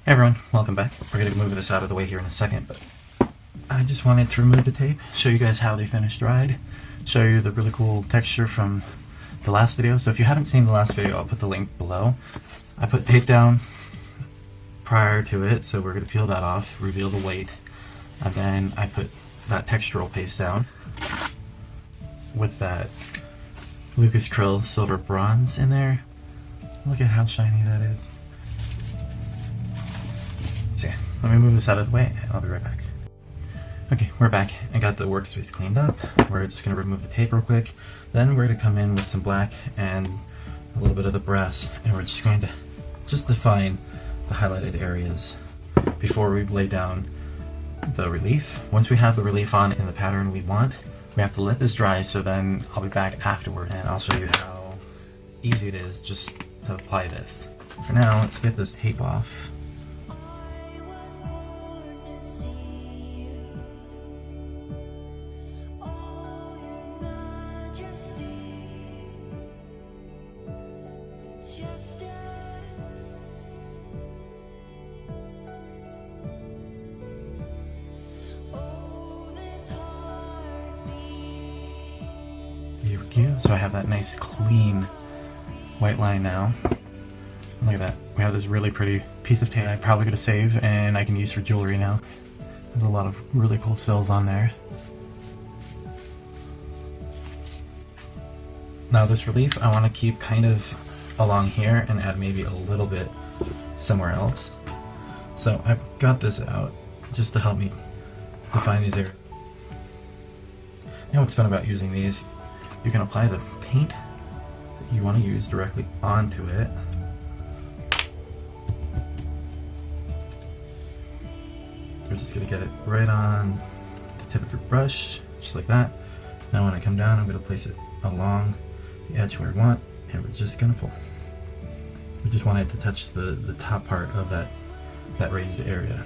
Hey everyone, welcome back. We're going to move this out of the way here in a second, but I just wanted to remove the tape, show you guys how they finished dried, show you the really cool texture from the last video. So if you haven't seen the last video, I'll put the link below. I put tape down prior to it, so we're going to peel that off, reveal the weight, and then I put that textural paste down with that LUKAS CRYL silver bronze in there. Look at how shiny that is. So yeah, let me move this out of the way and I'll be right back. Okay, we're back. I got the workspace cleaned up. We're just going to remove the tape real quick. Then we're going to come in with some black and a little bit of the brass, and we're just going to define the highlighted areas before we lay down the relief. Once we have the relief on in the pattern we want, we have to let this dry, so then I'll be back afterward and I'll show you how easy it is just to apply this. For now, let's get this tape off. Here we go. So I have that nice clean white line now. Look at that. We have this really pretty piece of tape I'm probably going to save and I can use for jewelry now. There's a lot of really cool sills on there. Now this relief I want to keep kind of along here and add maybe a little bit somewhere else. So I've got this out just to help me define these areas. Now what's fun about using these, you can apply the paint that you want to use directly onto it. We're just going to get it right on the tip of your brush, just like that. Now when I come down, I'm going to place it along the edge where I want, and we're just going to pull. We just want it to touch the top part of that raised area.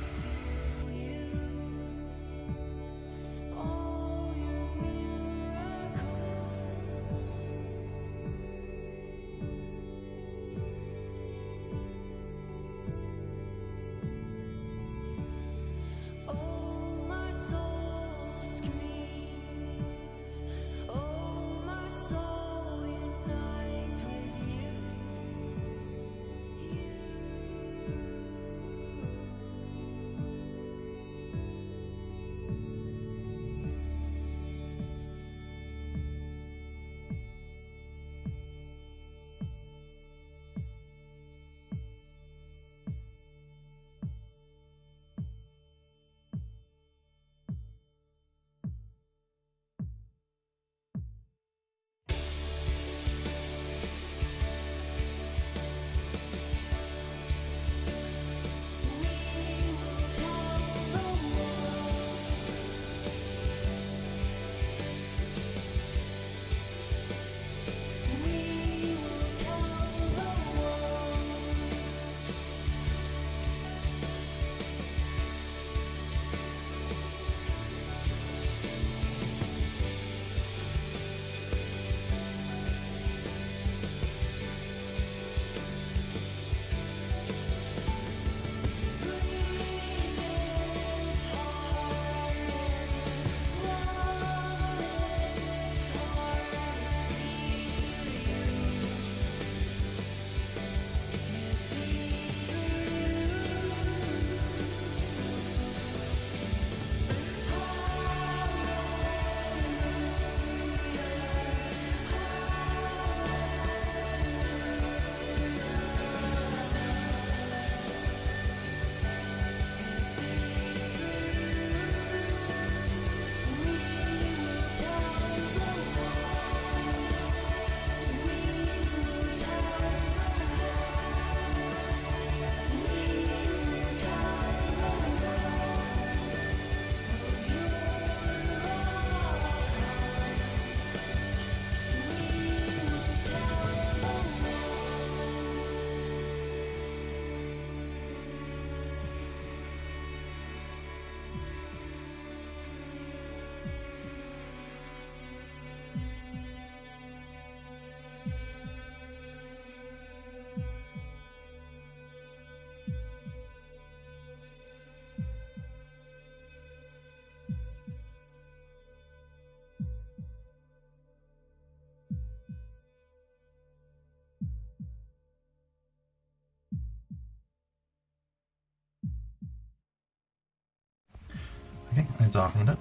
it's all cleaned up.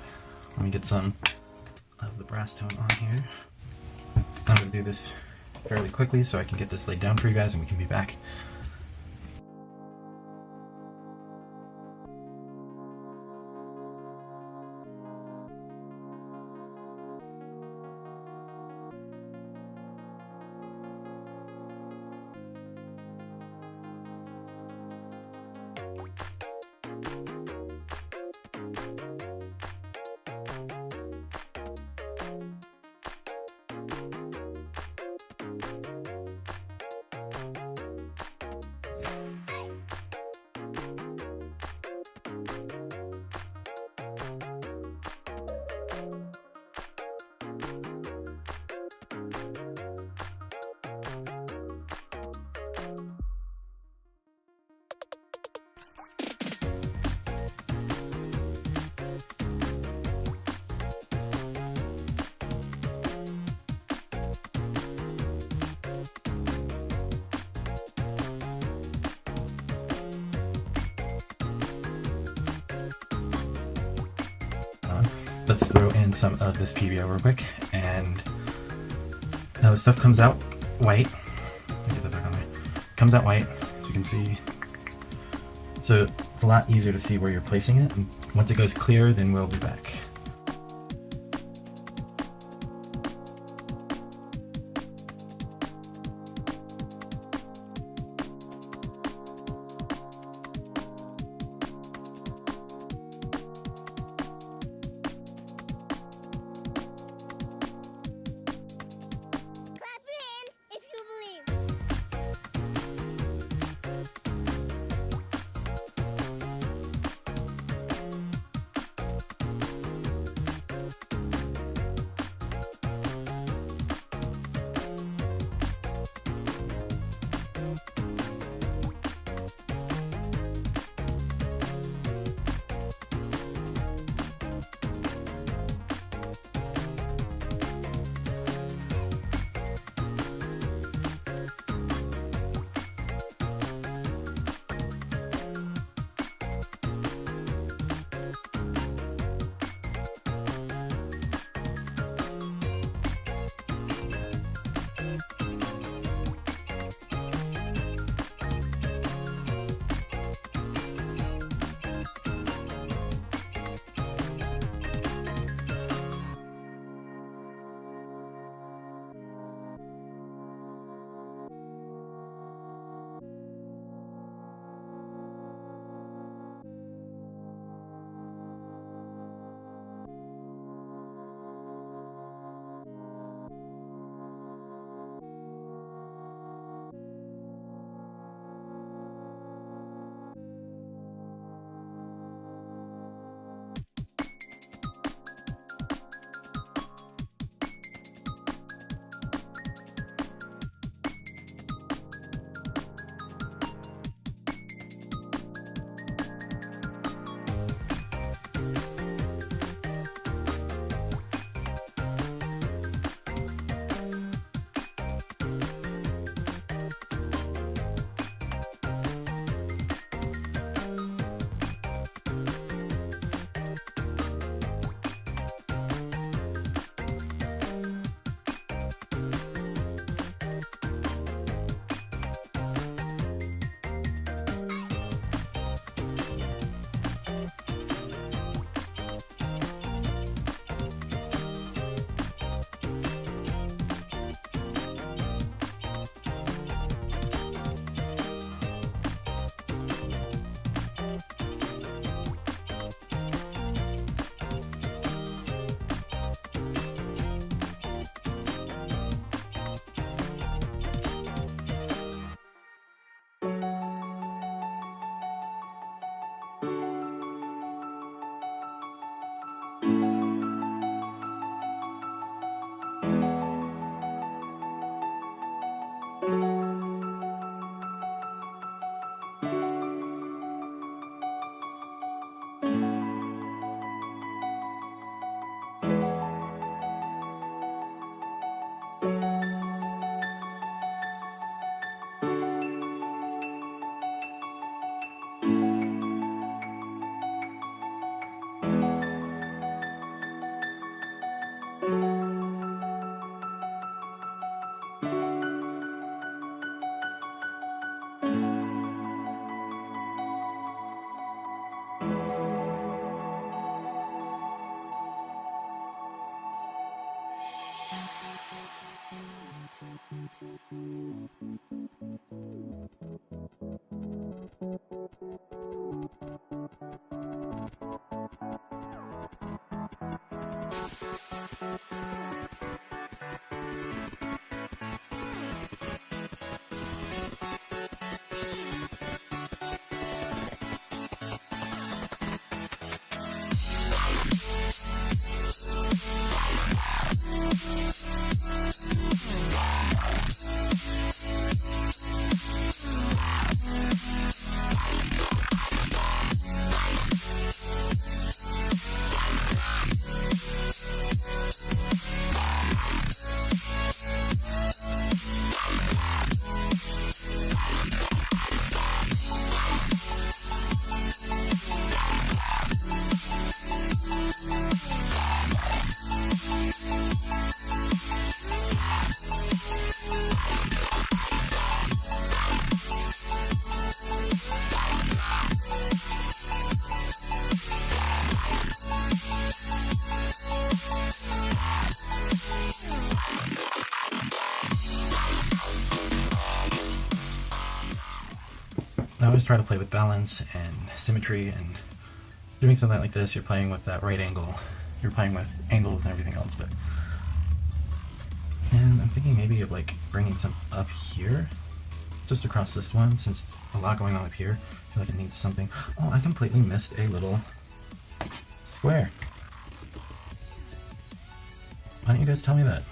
Let me get some of the brass tone on here. I'm going to do this fairly quickly so I can get this laid down for you guys and we can be back. Let's throw in some of this PBO real quick, and now the stuff comes out white. Let me get that back on there. Comes out white, as you can see. So it's a lot easier to see where you're placing it, and once it goes clear, then we'll be back. I always try to play with balance and symmetry, and doing something like this, you're playing with that right angle. You're playing with angles and everything else, but... And I'm thinking maybe of like bringing some up here, just across this one, since it's a lot going on up here. I feel like it needs something. Oh, I completely missed a little square. Why don't you guys tell me that?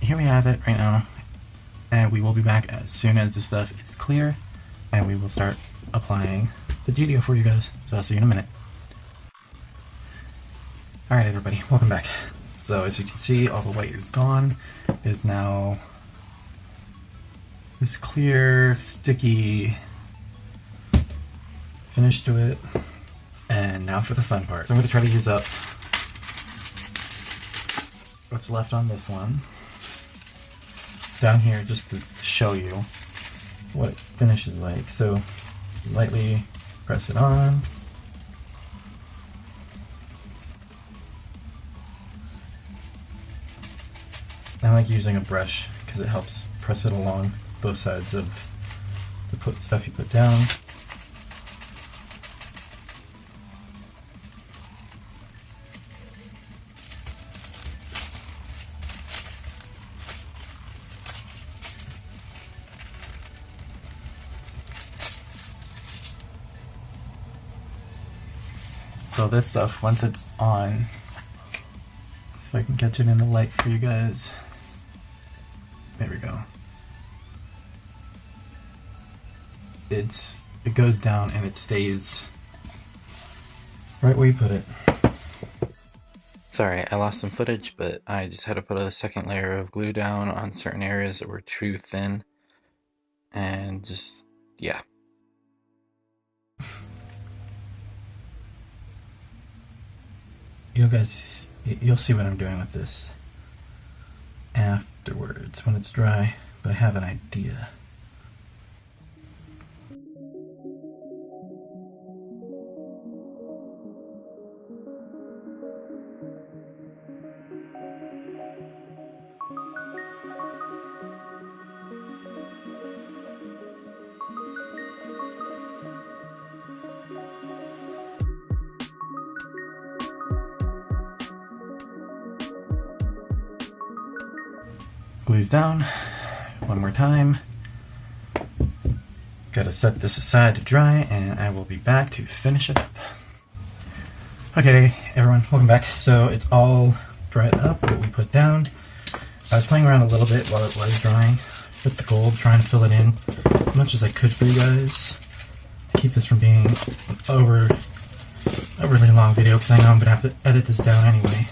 Here we have it right now, and we will be back as soon as the stuff is clear, and we will start applying the Gèdèo for you guys. So I'll see you in a minute. Alright everybody, welcome back. So as you can see, all the white is gone. It is now this clear, sticky finish to it. And now for the fun part. So I'm going to try to use up what's left on this one down here just to show you what finish is like. So lightly press it on. I like using a brush because it helps press it along both sides of the stuff you put down. So this stuff, once it's on, so I can catch it in the light for you guys. There we go. It goes down and it stays right where you put it. Sorry, I lost some footage, but I just had to put a second layer of glue down on certain areas that were too thin. And just, yeah. You guys, you'll see what I'm doing with this afterwards when it's dry, but I have an idea. Glues down. One more time. Gotta set this aside to dry, and I will be back to finish it up. Okay, everyone, welcome back. So it's all dried up, what we put down. I was playing around a little bit while it was drying with the gold, trying to fill it in as much as I could for you guys to keep this from being an overly long video, because I know I'm gonna have to edit this down anyway.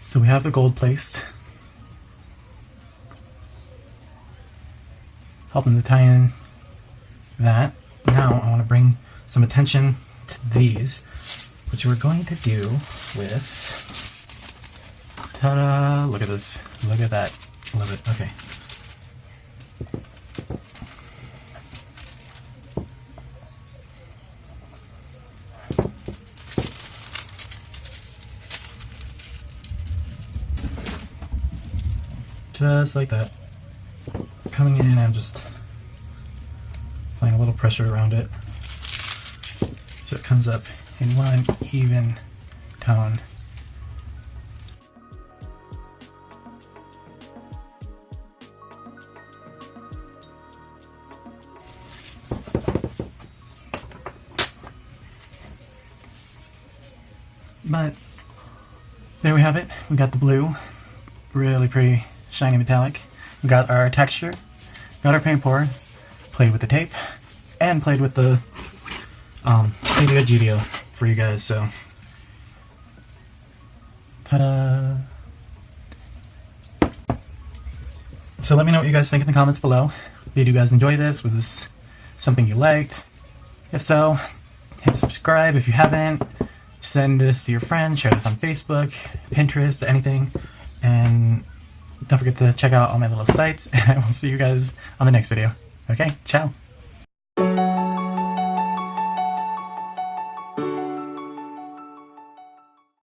So we have the gold placed, helping to tie in that. Now I want to bring some attention to these, which we're going to do with, ta-da, look at this, look at that, love it, okay. Just like that. Coming in and just applying a little pressure around it so it comes up in one even tone. But there we have it. We got the blue, really pretty shiny metallic. We got our texture, got our paint pour, played with the tape, and played with the Gèdèo for you guys, so ta-da! So let me know what you guys think in the comments below. Did you guys enjoy this? Was this something you liked? If so, hit subscribe if you haven't. Send this to your friends, share this on Facebook, Pinterest, anything, and don't forget to check out all my little sites, and I will see you guys on the next video. Okay, ciao!